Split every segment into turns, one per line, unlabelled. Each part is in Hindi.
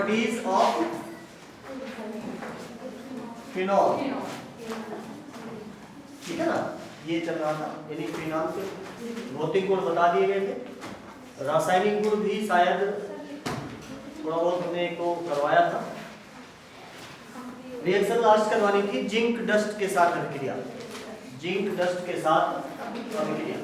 प्रॉपर्टीज ऑफ फिनॉल, ठीक है ना, ये चल रहा था। यानी फिनॉल के भौतिक गुण बता दिए गए थे, रासायनिक गुण भी शायद थोड़ा बहुत हमने को करवाया था। रिएक्शन लास्ट करवानी थी जिंक डस्ट के साथ अभिक्रिया, जिंक डस्ट के साथ अभिक्रिया।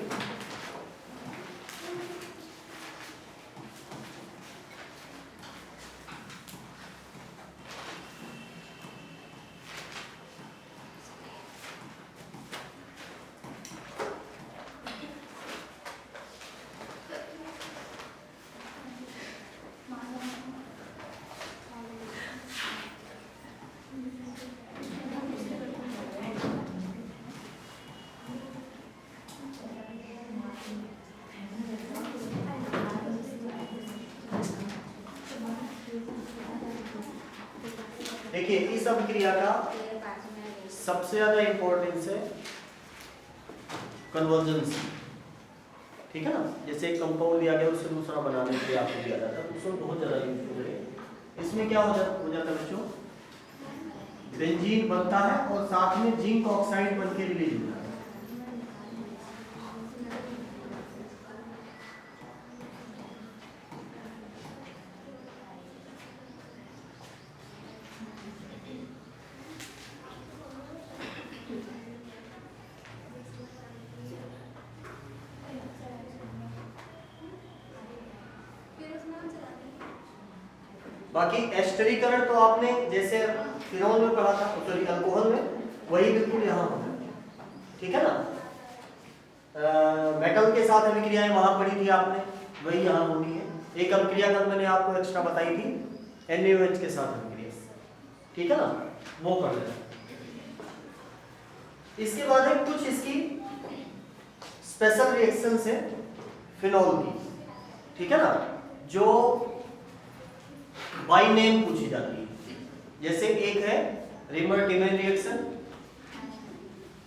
देखिए इस अभिक्रिया का सबसे ज्यादा इंपॉर्टेंस है कन्वर्जेंस, ठीक है ना। जैसे एक कंपाउंड दिया गया उससे दूसरा बनाने के लिए आपको दिया जाता है, उसमें बहुत ज्यादा यूजफुल है। इसमें क्या हो जाता है बच्चों, बेंजीन बनता है और साथ में जिंक ऑक्साइड बन के रिलीज होता है। बाकी एस्टरीकरण तो आपने जैसे फिनॉल में पढ़ा था, सॉरी अल्कोहल में, वही बिल्कुल यहाँ होगा, ठीक है ना। मेटल के साथ अभिक्रियाएं वहां पढ़ी थी आपने, वही यहाँ होनी है। एक अभिक्रिया कल मैंने आपको एक्स्ट्रा बताई थी NaOH के साथ अभिक्रिया, ठीक है ना, वो कर लेना। इसके बाद है कुछ इसकी स्पेशल रिएक्शंस है फिनॉल की, ठीक है ना, जो बाय नेम पूछी जाती है। जैसे एक है रिमर-टिमेन रिएक्शन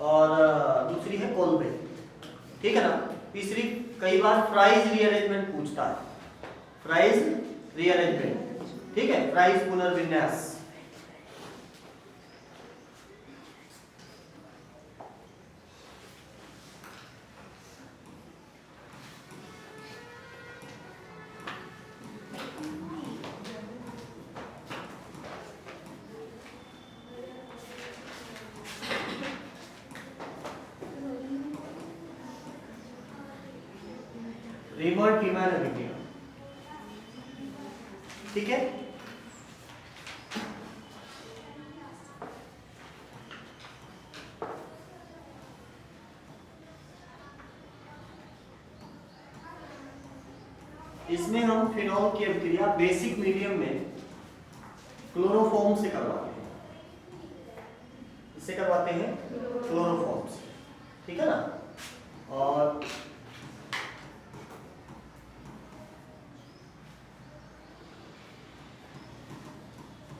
और दूसरी है कोल्बे, ठीक है ना। तीसरी कई बार फ्राइज रीअरेंजमेंट पूछता है, फ्राइज रीअरेंजमेंट, ठीक है, फ्राइज पुनर्विन्यास। रिमर-टिमेन अभिक्रिया, ठीक है। इसमें हम फिनॉल की अभिक्रिया बेसिक मीडियम में क्लोरोफॉर्म से करवाते हैं, इससे करवाते हैं क्लोरोफॉर्म से, ठीक है ना। और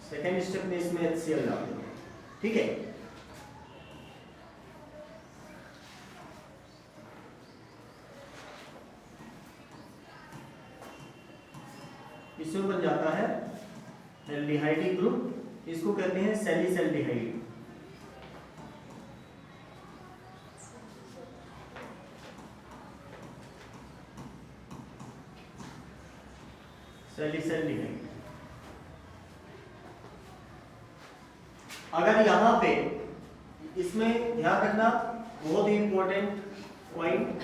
सेकेंड स्टेप में इसमें HCl डाल देंगे, ठीक है। इसमें बन जाता है एल्डिहाइडिक ग्रुप, इसको कहते हैं सैलिसल्डिहाइड, सैलिसल्डिहाइड। अगर यहां पे इसमें ध्यान रखना बहुत ही इंपॉर्टेंट पॉइंट,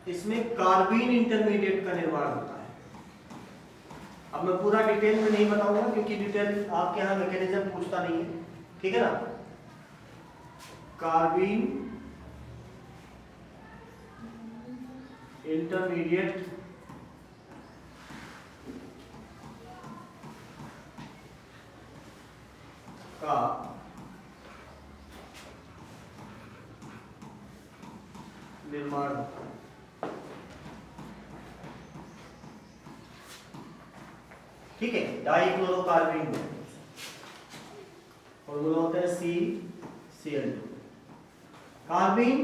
इसमें कार्बीन इंटरमीडिएट का निर्माण होता है। अब मैं पूरा डिटेल में नहीं बताऊंगा क्योंकि डिटेल आपके यहाँ मैकेनिज्म पूछता नहीं है, ठीक है ना। कार्बीन इंटरमीडिएट का निर्माण, ठीक है, डाइक्लोरोकार्बीन फॉर्मूला होता है CCl2। कार्बीन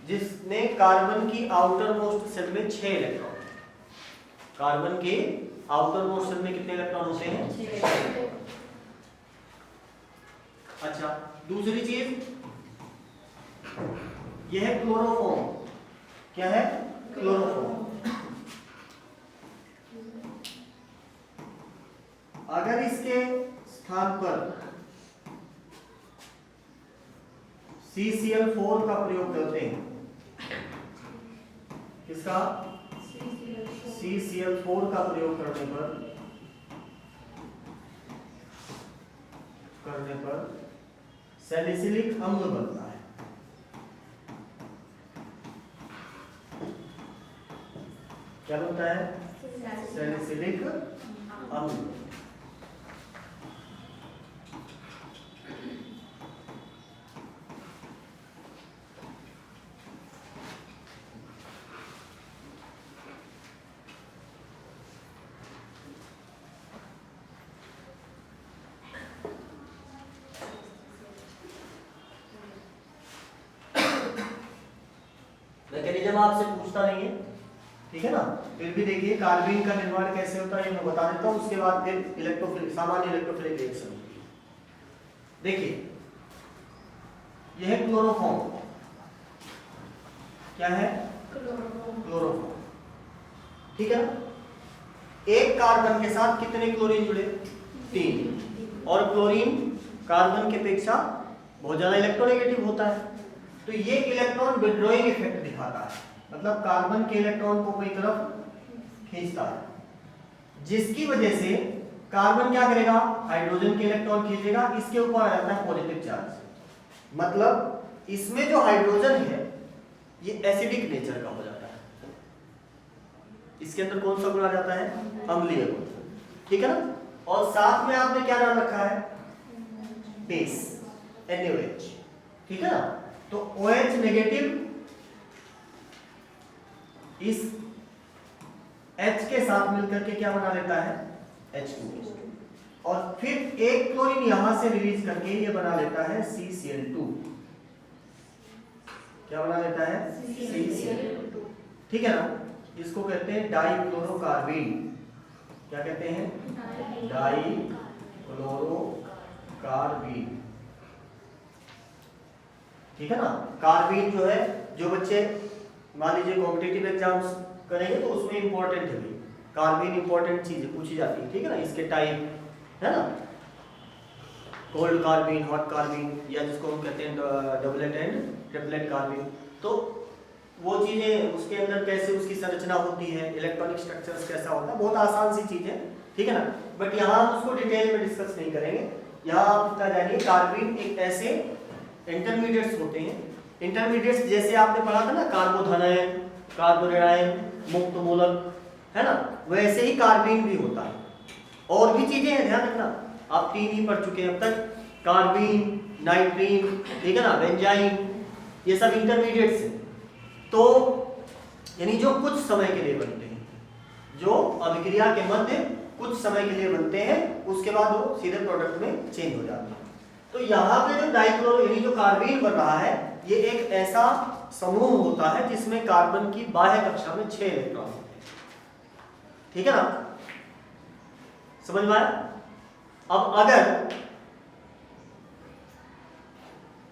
जिसने कार्बन की आउटर मोस्ट शेल में 6 इलेक्ट्रॉन, कार्बन के आउटर मोस्ट शेल में कितने इलेक्ट्रॉन होते हैं? 6। अच्छा, दूसरी चीज यह है क्लोरोफॉर्म। क्या है? क्लोरोफॉर्म। अगर इसके स्थान पर CCl4 का प्रयोग करते हैं, किसका? CCl4 का प्रयोग करने पर सैलिसिलिक अम्ल बनता है। क्या बनता है? सैलिसिलिक अम्ल। मैकेनिज्म आपसे पूछता नहीं है, ठीक है ना? फिर भी देखिए कार्बीन का निर्माण कैसे होता है मैं बता देता हूं, उसके बाद फिर इलेक्ट्रोफिलिक, सामान्य इलेक्ट्रोफिलिक रिएक्शन। देखिए यह है क्लोरोफॉर्म। क्या है? क्लोरोफॉर्म। ठीक है ना? एक कार्बन के साथ कितने क्लोरीन जुड़े? 3। और क्लोरीन कार्बन की अपेक्षा बहुत ज्यादा इलेक्ट्रोनेगेटिव होता है, तो ये इलेक्ट्रॉन विड्रॉइंग इफेक्ट दिखाता है, मतलब कार्बन के इलेक्ट्रॉन को कोई तरफ खींचता है, जिसकी वजह से कार्बन क्या करेगा? हाइड्रोजन के इलेक्ट्रॉन खींचेगा, इसके ऊपर आ जाता है पॉजिटिव चार्ज। मतलब इसमें जो हाइड्रोजन है ये एसिडिक नेचर का हो जाता है। इसके अंदर कौन सा गुण आ जाता है? अम्लीय गुण। ठीक है ना? और साथ में आपने क्या नाम रखा है? Base, NaOH। ठीक है ना? तो OH नेगेटिव इस H के साथ मिलकर के क्या बना लेता है? H2। और फिर एक क्लोरीन यहां से रिलीज करके ये बना लेता है CCl2। क्या बना लेता है? CCl2। ठीक है ना? इसको कहते हैं डाइक्लोरोकार्बीन। क्या कहते हैं? डाइक्लोरोकार्बीन। ठीक है ना? कार्बीन जो है, जो बच्चे मान लीजिए कॉम्पिटिटिव एग्जाम्स करेंगे तो उसमें इंपॉर्टेंट है भाई, कार्बीन इंपॉर्टेंट चीज पूछी जाती है। ठीक है ना? इसके टाइप है ना, कोल्ड कार्बीन, हॉट कार्बीन, या जिसको हम कहते हैं डबलेट एंड ट्रिपलेट कार्बीन। तो वो चीजें उसके अंदर कैसे उसकी संरचना होती है, इलेक्ट्रॉनिक स्ट्रक्चर्स कैसा होता है, बहुत आसान सी चीज है। ठीक है ना? बट यहाँ हम उसको डिटेल में डिस्कस नहीं करेंगे। यहाँ आप इतना जानिए कार्बीन एक ऐसे इंटरमीडिएट्स होते हैं। इंटरमीडिएट्स जैसे आपने पढ़ा था ना, कार्बोधनायन, कार्बोरेनायन, मुक्त मूलक, है ना, वैसे ही कार्बीन भी होता है। और भी चीजें हैं, ध्यान रखना, आप 3 ही पढ़ चुके हैं अब तक, कार्बीन, नाइट्रीन, ठीक है ना, बेंजाइन, ये सब इंटरमीडिएट्स हैं। तो यानी जो कुछ समय के लिए बनते हैं, जो अभिक्रिया के मध्य कुछ समय के लिए बनते हैं, उसके बाद वो सीधे प्रोडक्ट में चेंज हो जाते हैं। तो यहाँ पे जो डाइक्लोरो यानी जो कार्बीन बन रहा है, ये एक ऐसा समूह होता है जिसमें कार्बन की बाह्य कक्षा में 6 इलेक्ट्रॉन होते हैं। ठीक है ना? समझ में आया? अब अगर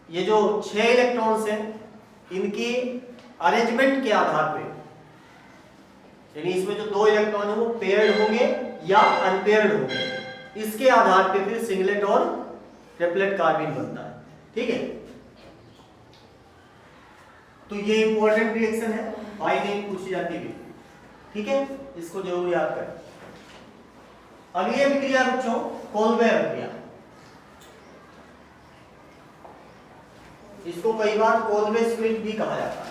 ये जो 6 इलेक्ट्रॉन्स हैं, इनकी अरेंजमेंट के आधार पे, यानी इसमें जो 2 इलेक्ट्रॉन है वो पेयर्ड होंगे या अनपेयर्ड होंगे, इसके आधार पे फिर सिंगलेट और ट्रिपलेट कार्बीन बनता है। ठीक है? तो ये इंपॉर्टेंट रिएक्शन है, बाई नेम पूछी जाती है। ठीक है? इसको जरूर याद करें। अगली अभिक्रिया बच्चों, कोल्बे अभिक्रिया। इसको कई बार कोल्बे स्प्लिट भी कहा जाता है।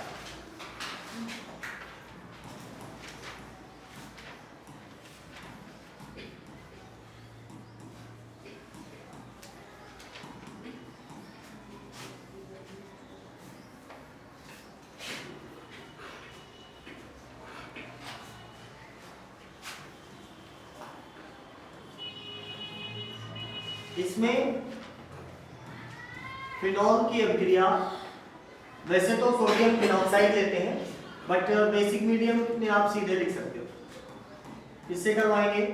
इसमें फिनॉल की अभिक्रिया, वैसे तो सोडियम फिनॉक्साइड लेते हैं, बट बेसिक मीडियम में आप सीधे लिख सकते हो। इससे करवाएंगे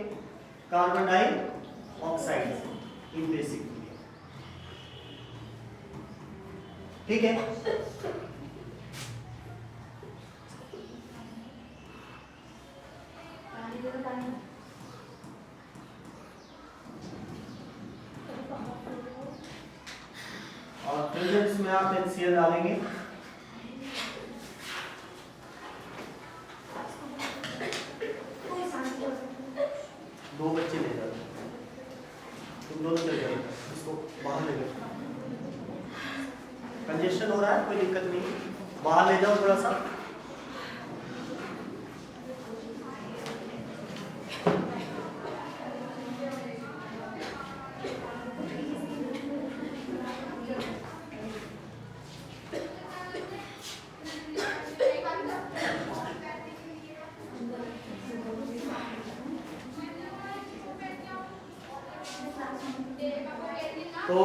कार्बन डाइऑक्साइड से इन बेसिक। ठीक है, और प्रेजेंट्स में आप HCl डालेंगे। दो बच्चे ले जाओ, तुम दोनों चले जाओ, इसको बाहर ले जाओ। कंजेशन हो रहा है, कोई दिक्कत नहीं, बाहर ले जाओ थोड़ा सा। तो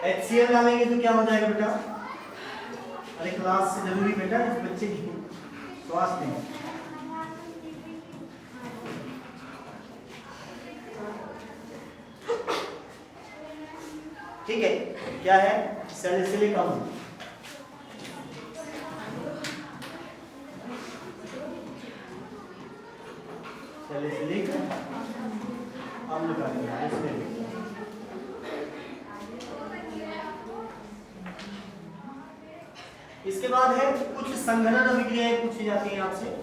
HCl डालेंगे तो क्या हो जाएगा बेटा? अरे क्लास से जरूरी बेटा, इस बच्चे की स्वास्थ्य में। ठीक है, क्या है? सैलिसिलिक अम्ल। सैलिसिलिक अम्ल का इसमें इसके बाद है कुछ संघनन अभिक्रियाएं पूछी जाती हैं आपसे।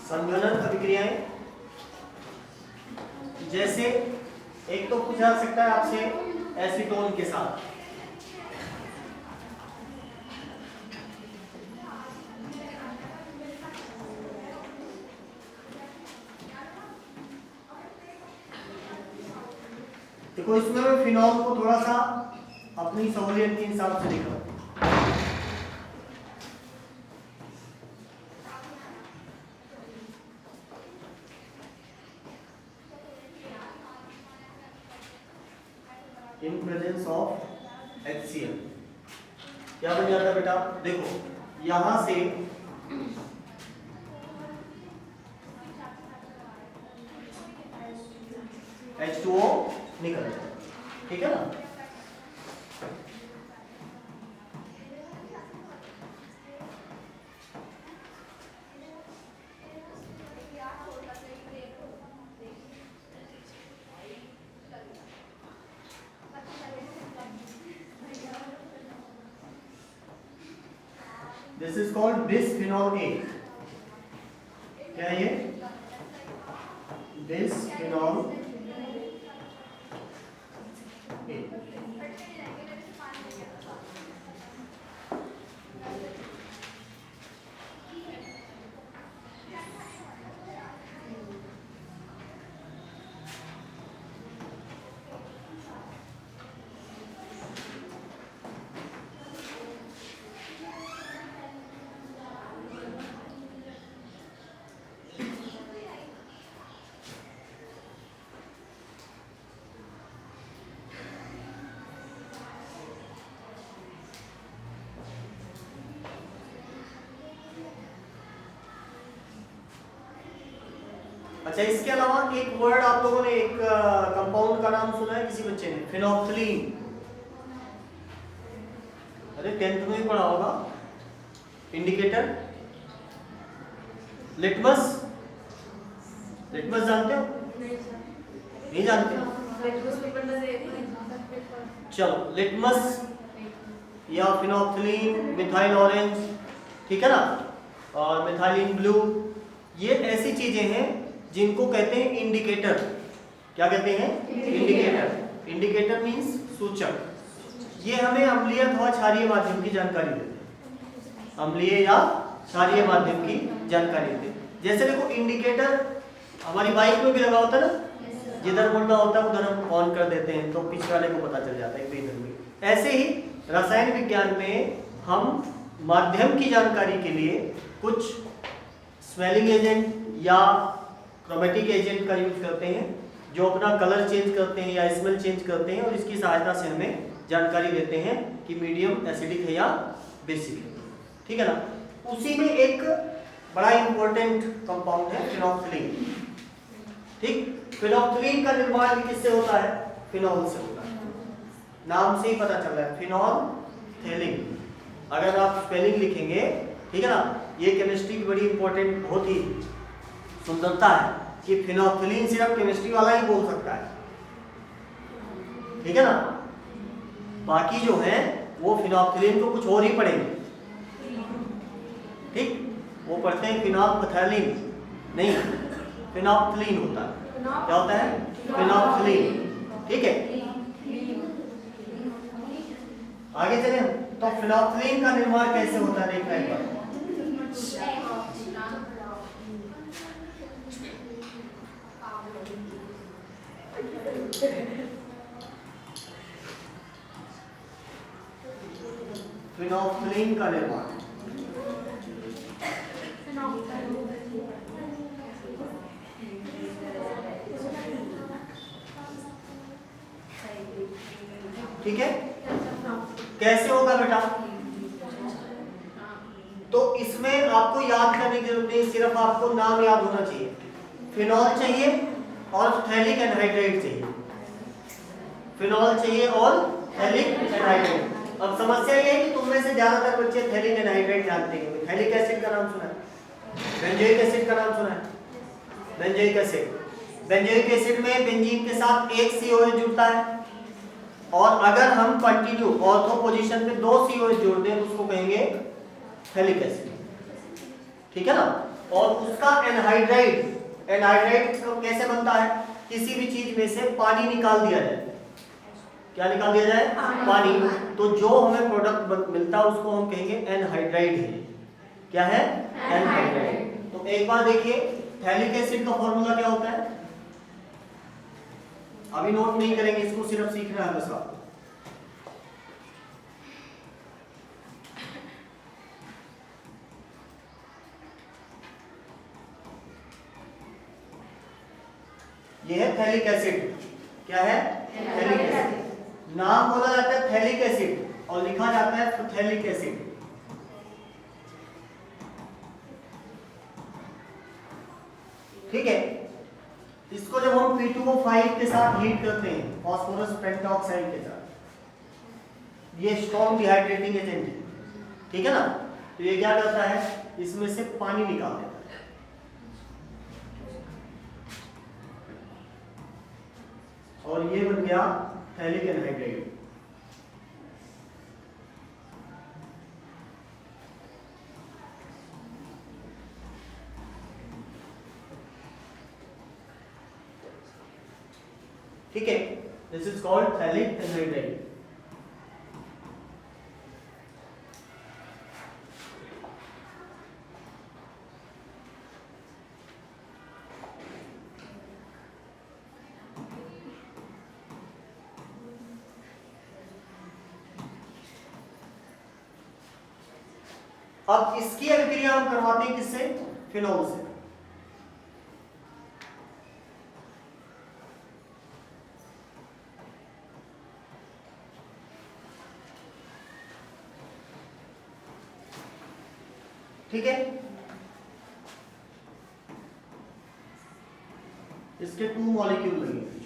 संघनन अभिक्रियाएं जैसे एक तो पूछा जा सकता है आपसे एसीटोन के साथ, देखो इसमें मैं फिनॉल को थोड़ा सा अपनी सहूलियत के हिसाब से लिख रहा हूं। इन प्रेजेंस ऑफ HCl क्या बन जाता है बेटा? देखो यहां से H2O निकल जाए, ठीक है ना? This is called bisphenol A। क्या है ये? Bisphenol A। अच्छा, इसके अलावा एक वर्ड आप लोगों ने, एक कंपाउंड का नाम सुना है किसी बच्चे ने? फिनोक्सिलीन। अरे 10th में ही पढ़ा होगा। इंडिकेटर, लिटमस, लिटमस जानते हो? नहीं जानते? चलो, लिटमस या फिनोक्सिलीन, मिथाइल ऑरेंज, ठीक है ना, और मिथाइलिन ब्लू, ये ऐसी चीजें हैं जिनको कहते हैं इंडिकेटर। क्या कहते हैं? इंडिकेटर। इंडिकेटर मींस सूचक। ये हमें अम्लीय अथवा क्षारीय माध्यम की जानकारी देते हैं, अम्लीय या क्षारीय माध्यम की जानकारी देते हैं। जैसे देखो इंडिकेटर हमारी बाइक में भी लगा होता है ना, जिधर मुड़ना होता है उधर हम ऑन कर देते हैं तो पीछे वाले को पता चल जाता है कि इधर में। ऐसे ही रसायन विज्ञान में हम माध्यम की जानकारी के लिए कुछ स्मेलिंग एजेंट या क्रोमेटिक एजेंट का यूज करते हैं जो अपना कलर चेंज करते हैं या स्मेल चेंज करते हैं और इसकी सहायता से हमें जानकारी देते हैं कि मीडियम एसिडिक है या बेसिक है। ठीक है ना। उसी में एक बड़ा इंपॉर्टेंट कंपाउंड है फिनोल्फ्थलीन। ठीक, फिनोल्फ्थलीन का निर्माण भी किससे होता है? फिनॉल से होता है। नाम से ही पता चल रहा है फिनोल्फ्थलीन। अगर आप स्पेलिंग लिखेंगे, ठीक है ना, ये केमिस्ट्री की बड़ी इंपॉर्टेंट बहुत ही सुंदरता है कि फिनोल्फ्थलीन सिर्फ केमिस्ट्री वाला ही बोल सकता है। ठीक है ना, बाकी जो है वो फिनोल्फ्थलीन को कुछ और ही पढ़ेंगे। ठीक, वो पढ़ते हैं फिनोल्फ्थलीन, नहीं फिनोल्फ्थलीन होता है। क्या होता है? फिनोल्फ्थलीन। ठीक है, आगे चले। तो फिनोल्फ्थलीन का निर्माण कैसे होता है देखना एक बार। फिनोल्फ्थलीन का निर्माण ठीक है, कैसे होगा बेटा? तो इसमें आपको याद करने की जरूरत नहीं, सिर्फ आपको नाम याद होना चाहिए। फिनॉल चाहिए और थैलिक एनहाइड्राइड चाहिए। फिनॉल चाहिए और थैलिक एनहाइड्राइड। अब समस्या ये है कि तुम में से ज्यादातर बच्चे थैलिक एनहाइड्राइड जानते हैं। थैलिक एसिड का नाम सुना है? बेंजोइक एसिड का नाम सुना है? बेंजोइक एसिड, बेंजोइक एसिड में बेंजीन के साथ एक COH जुड़ता है और अगर हम कंटिन्यू ऑर्थो पोजीशन पे 2 COH जोड़ दें तो उसको कहेंगे थैलिक एसिड। ठीक है ना। और उसका एनहाइड्राइड, एनहाइड्राइड कैसे बनता है? किसी भी चीज में से पानी निकाल दिया जाए। क्या निकाल दिया जाए? पानी। तो जो हमें प्रोडक्ट मिलता है उसको हम कहेंगे एनहाइड्राइड है। क्या है? एनहाइड्राइड। तो एक बार देखिए थैलिक एसिड का फॉर्मूला क्या होता है। अभी नोट नहीं करेंगे, इसको सिर्फ सीखना है बस आपको। ये है थैलिक एसिड। क्या है? Phthalic acid. नाम बोला जाता है थैलिक एसिड और लिखा जाता है थैलिक एसिड। ठीक है, इसको जब हम P2O5 के साथ हीट करते हैं, फास्फोरस पेंटॉक्साइड के साथ, ये स्ट्रॉन्ग डिहाइड्रेटिंग एजेंट है। ठीक है ना। तो ये क्या करता है? इसमें से पानी निकाल देता है और ये बन गया थैलिक एनहाइड्राइड। ठीक है, this is called phthalic anhydride. अब इसकी अभिक्रिया हम करवाते हैं किससे? फिनॉल से। ठीक है, इसके 2 मॉलिक्यूल लगेंगे।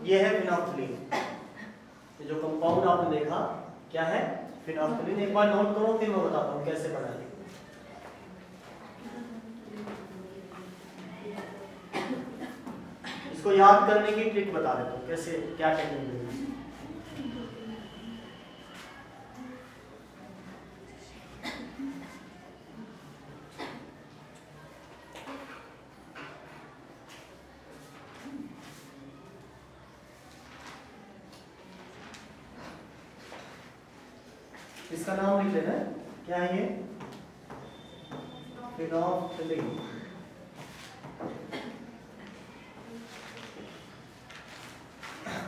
ये है फिनोल्फ्थलीन। ये जो कंपाउंड आपने देखा क्या है? फिनोल्फथालीन एक बार नोट करो, फिर मैं बताता हूँ कैसे बनाएंगे। इसको याद करने की ट्रिक बता देता हूँ, कैसे क्या टेक्निक है। इसका नाम लिख लेना है, क्या है ये, फिनोल्फथालीन।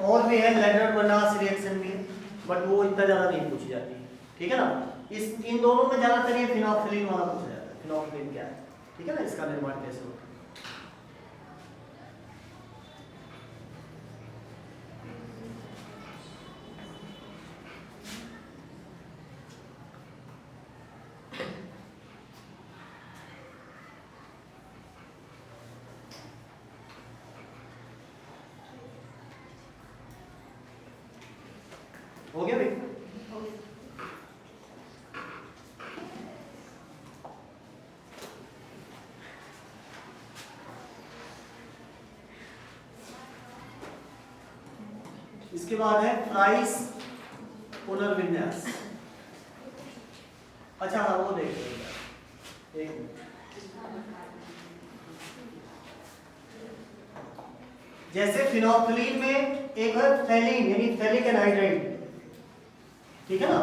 और भी है, लेडर-बर्नौली रिएक्शन भी है, बट वो इतना ज्यादा नहीं पूछी जाती है, ठीक है ना। इन दोनों में ज्यादातर ये फिनोल्फथालीन वाला पूछा जाता है, फिनोल्फथालीन क्या है, ठीक है ना, इसका निर्माण कैसे होता है। हो गया भाई? इसके बाद है फ्राइस पुनर्विन्यास। अच्छा हाँ, वो देख लो एक मिनट। जैसे फिनोल्फथालीन में एक है थैलीन यानी थैलिक एनहाइड्राइड, ठीक है ना।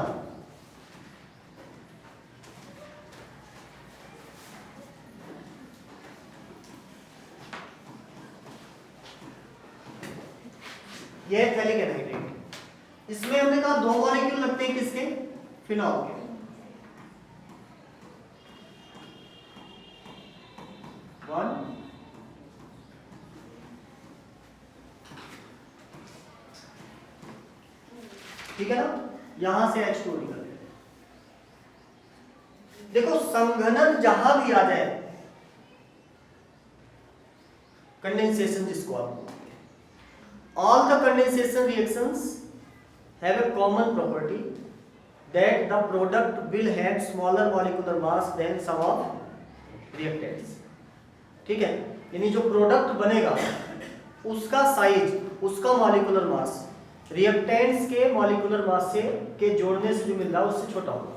ये है थैलिक एनहाइड्राइड। इसमें हमने कहा दो मॉलिक्यूल लगते हैं, किसके, फिनॉल के। वन ठीक है ना, यहां से H2 निकल गया। देखो संघनन जहां भी आ जाए, कंडेंसेशन जिसको आप बोलते हैं, all the condensation reactions have a common property that the product will have smaller molecular mass than sum of reactants, ठीक है। यानी जो प्रोडक्ट बनेगा उसका साइज, उसका मॉलिक्यूलर मास रिएक्टेंट्स के मॉलिक्यूलर मास से के जोड़ने से जो मिल रहा है उससे छोटा होगा।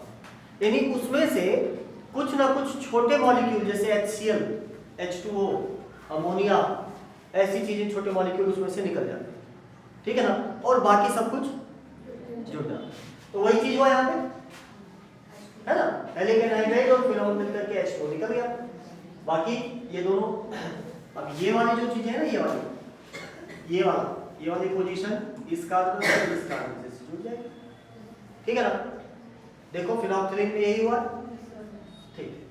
यानी उसमें से कुछ ना कुछ छोटे मॉलिक्यूल जैसे HCl, H2O, अमोनिया, ऐसी चीजें छोटे मॉलिक्यूल उसमें से निकल जाते हैं, ठीक है ना, और बाकी सब कुछ जुड़ जाता है। तो वही चीज हुआ यहाँ पे, है ना, थैलिक एनहाइड्राइड और फिनॉल मिलकर के H2O निकल गया। बाकी ये दोनों, अब ये वाली जो चीजें है ना, ये वाली पोजीशन इस कार्बन से इस कार्बन से जुड़ जाएगी, ठीक है ना। देखो फिनोल्फथालीन में यही हुआ, ठीक।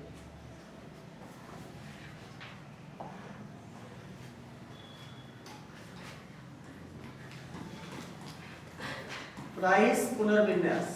फ्राइस पुनर्विन्यास।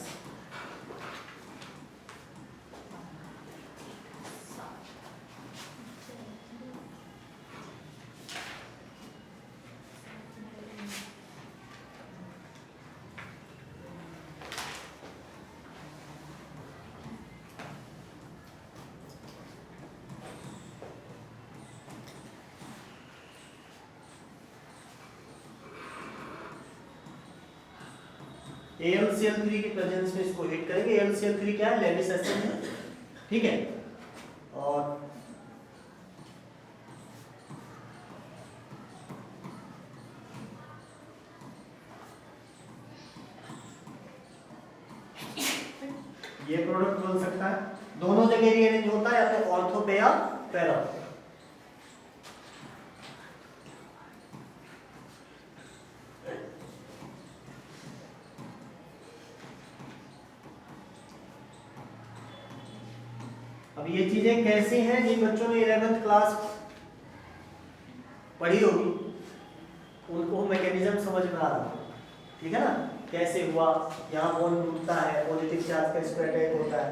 AlCl3 की प्रेजेंस में इसको हीट करेंगे। AlCl3 क्या है, लेविस एसिड है, ठीक है। और ये प्रोडक्ट बन सकता है, दोनों जगह रीअरेंज होता है, या तो ऑर्थो पे या पैरा। अब ये चीजें कैसी हैं, जिन बच्चों ने 11th क्लास पढ़ी होगी उनको मैकेनिज्म समझ में आ रहा है, ठीक है ना, कैसे हुआ, यहाँ बॉन्ड टूटता है, पॉजिटिव चार्ज का इसको अटैक होता है,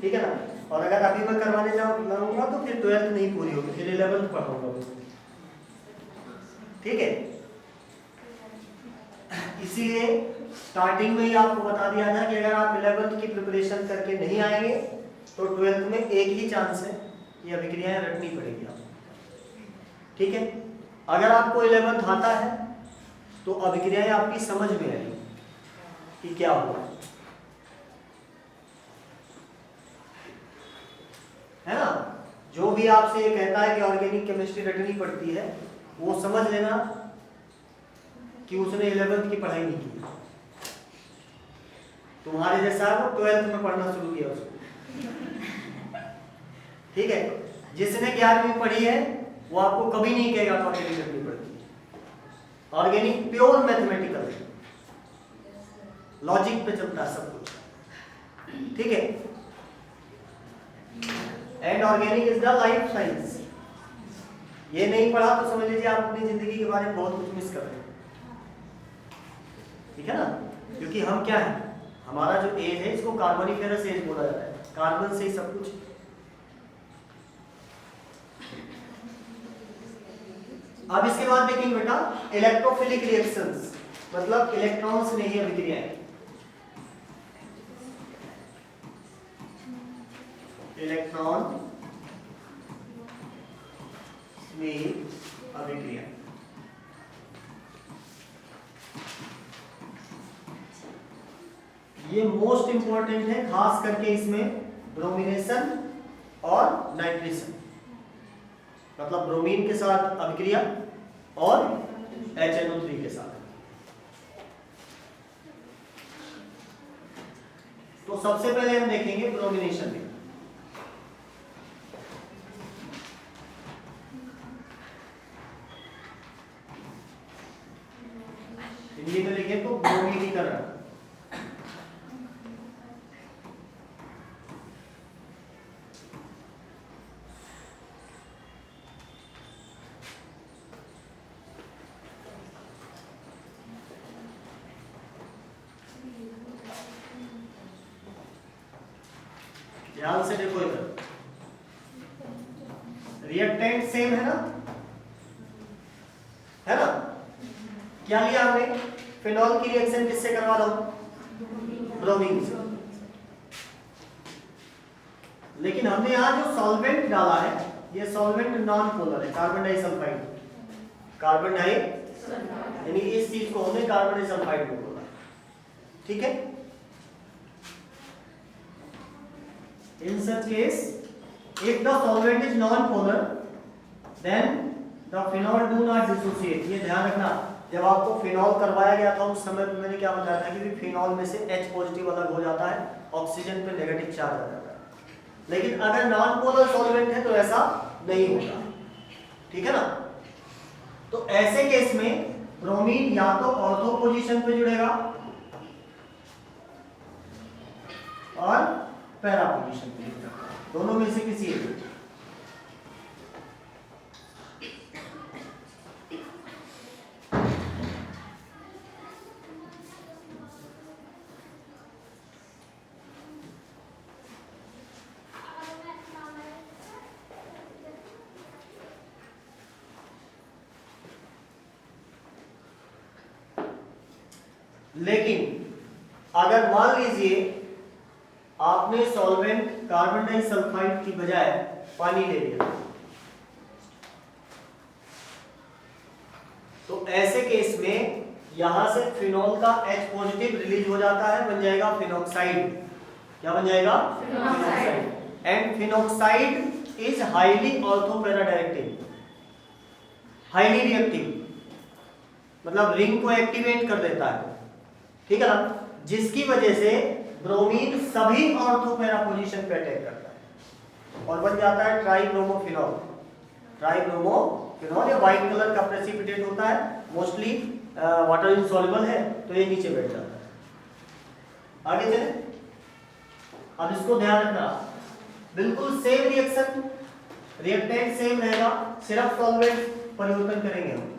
ठीक है ना। और अगर अभी मैं करवाने जाऊंगा तो फिर 12th नहीं पूरी होगी, फिर 11th पढ़ाऊंगा, ठीक है। इसीलिए स्टार्टिंग में ही आपको बता दिया था कि अगर आप 11th की प्रिपरेशन करके नहीं आएंगे तो 12th में एक ही चांस है कि अभिक्रियाएं रटनी पड़ेगी आपको। ठीक है, अगर आपको 11th आता है तो अभिक्रियाएं आपकी समझ में आएगी कि क्या हुआ है ना। जो भी आपसे ये कहता है कि ऑर्गेनिक केमिस्ट्री रटनी पड़ती है, वो समझ लेना कि उसने 11th की पढ़ाई नहीं की। तुम्हारे जैसा वो 12th में पढ़ना शुरू किया उसको। ठीक है, जिसने 11वीं पढ़ी है वो आपको कभी नहीं कहेगा कि ऑर्गेनिक रटनी पड़ती है। ऑर्गेनिक प्योर मैथमेटिकल लॉजिक पे चलता है सब कुछ। ठीक है, and organic is the life science. ये नहीं पढ़ा तो समझ लीजिए आप अपनी जिंदगी के बारे में बहुत कुछ मिस कर रहे हैं। ठीक है ना, क्योंकि हम क्या है, हमारा जो एज है इसको कार्बोनिफेरस एज बोला जाता है, कार्बन से ही सब कुछ। अब इसके बाद देखेंगे बेटा इलेक्ट्रोफिलिक रिएक्शंस, मतलब इलेक्ट्रॉन्स में ही अभिक्रियाएं। इलेक्ट्रॉन में ही अभिक्रिया। ये मोस्ट इंपॉर्टेंट है, खास करके इसमें ब्रोमिनेशन और नाइट्रेशन, मतलब ब्रोमीन के साथ अभिक्रिया और HNO3 के साथ। तो सबसे पहले हम देखेंगे ब्रोमिनेशन में। हिंदी में लिखे तो ब्रोमीनीकरण। ध्यान से देखो इधर, रिएक्टेंट सेम है ना, है ना। क्या लिया हमने, फिनॉल की रिएक्शन किससे करवा रहा हूं, ब्रोमीन से। लेकिन हमने यहां जो सॉल्वेंट डाला है ये सॉल्वेंट नॉन पोलर है, कार्बन डाइसल्फाइड। कार्बन डाई यानी इस चीज को हमने कार्बन डाइसल्फाइड में बोला। ठीक है, in such case if the solvent is non-polar then the phenol do not dissociate। ये ध्यान रखना, जब आपको फिनॉल करवाया गया था उस समय पे मैंने क्या बताया था कि फिनॉल में से H पॉजिटिव अलग हो जाता है, ऑक्सीजन पे नेगेटिव चार्ज आ जाता है। लेकिन अगर नॉन पोलर सॉल्वेंट है तो ऐसा नहीं होगा। ठीक है ना, तो ऐसे केस में ब्रोमीन या तो ऑर्थो पोजीशन पे जुड़ेगा और पैरा पोजीशन पे जुड़ेगा, दोनों में से किसी एक। लेकिन अगर मान लीजिए आपने सॉल्वेंट कार्बन डाइसल्फाइड की बजाय पानी ले लिया, तो ऐसे केस में यहां से फिनॉल का H पॉजिटिव रिलीज हो जाता है, बन जाएगा फिनॉक्साइड। क्या बन जाएगा, phenoxide. And phenoxide is highly ortho para directive, highly reactive, मतलब रिंग को एक्टिवेट कर देता है। ठीक है ना, जिसकी वजह से ब्रोमीन सभी ऑर्थो पैरा पोजीशन पे अटैक करता है और बन जाता है ट्राइब्रोमोफिनॉल। ट्राइब्रोमोफिनॉल ये व्हाइट कलर का प्रेसिपिटेट होता है, मोस्टली वाटर इनसॉल्युबल है, तो ये नीचे बैठ जाता है। आगे चले, अब इसको ध्यान रखना, बिल्कुल सेम रिएक्शन, रिएक्टेंट सेम रहेगा, सिर्फ सॉल्वेंट परिवर्तन करेंगे हम।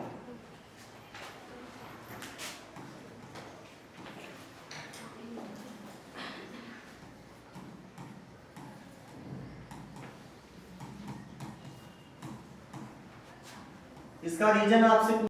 इसका रीजन आपसे